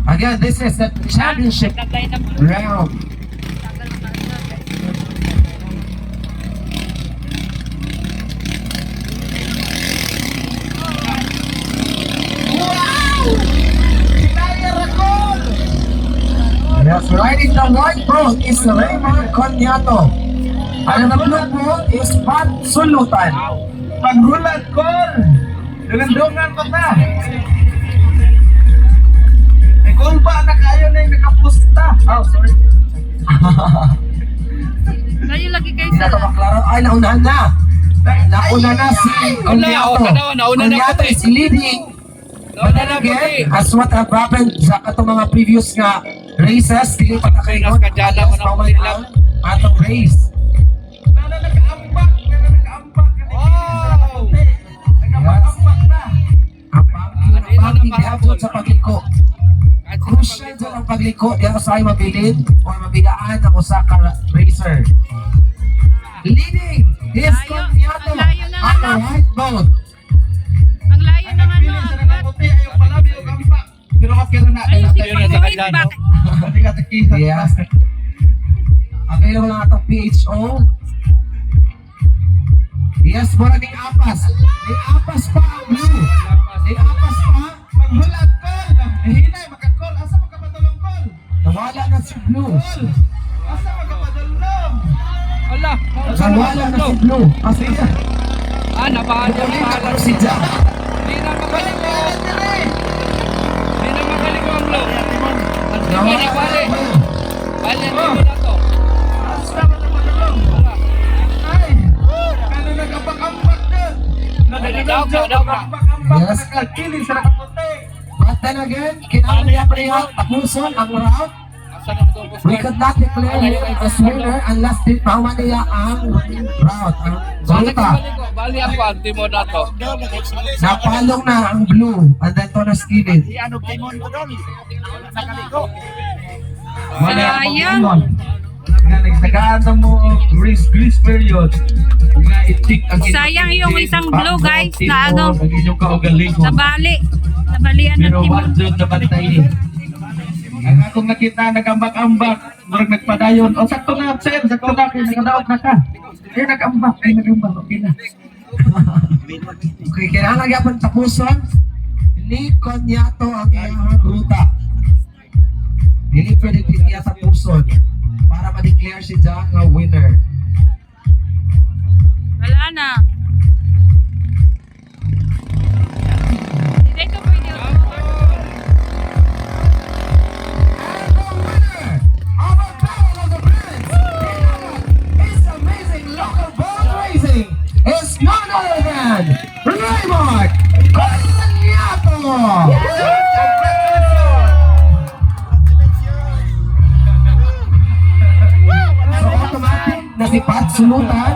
Again, this is the championship round. Yes, riding the white boat is Raymond Coniato. And the blue boat is Pat Sulutan. Paghulat ko! Dungan-dungan ko na! May kung ba na kayo na yung nakapusta? Oh, sorry. Kayo lagi kayo Hindi na ito sa... maklaro. Ay, naunahan na. Nauna na si Coniato. Coniato is leading. But then again, as what have happened sa katong mga previous nga races, dili pa na kayo nun. Pamay ang atong race. Nana nag-ambak! Nana nag-ambak! Nag-ambak na! Ang pangking gabot sa pagliko. Crucial dyan ang pagliko. Di ako sa'yo mabilin o mabigaan ang usa ka racer. Leading is Coniato on the white boat. Ang layo ng ano, Feeling sa nakaputi, ayaw pala, bilog ambak. Pero okay na na. ay, si Ayaw Pangwit, bakit? Pati ka takita. Yes. Available lang atong PHO. Yes, mura ning apas. Ning apas pa ang blue. Ning apas pa. Paghulat call! Hinay, maka-call. Asa magkapadulong call? Nawala na si blue. Call! Asa magkapadulong? Nawala na si blue. Kasi Nabahala nawala si Jack. Hindi na magaling mo. Hindi na magaling mo ang blow. Nawala Bali. na Bali mo na to. Asa magkapadulong? Ay! Ano nag-ambak-ambak doon? Nag-ambak-ambak Yes. nagkakiling sa nakaputi. But then again, kinahanglan niya pa rin tapuson ang round. Asa na mo to? We could not declare him as winner unless di pahuman niya ang round. Ang Zolta. Bali ang party mo na to. Napalong na ang blue. And then to na skillet. Sayang. Nga nagtagaan mo grease period. Nga itik ang Sayang yung isang blue, guys, na ano, ang inyong kaugalingon. Nabali. Nabalian ng Pero timon. one zone na bantay. Ang akong nakita nag-ambak-ambak, murag nagpadayon. O sakto na, sir, sakto na, kaya nakadaot na ka. Kaya nag-ambak, okay na. Okay, kailangan gyapon tapuson ni Coniato ang iyang ruta. Dili pwede niya tapuson para ma-declare si Jack nga winner. Wala na. Hindi ito pwede. And the winner of a Battle of the Prince is amazing local boat racing is none other than Raymond Coniato! So automatic na si Pat Sulutan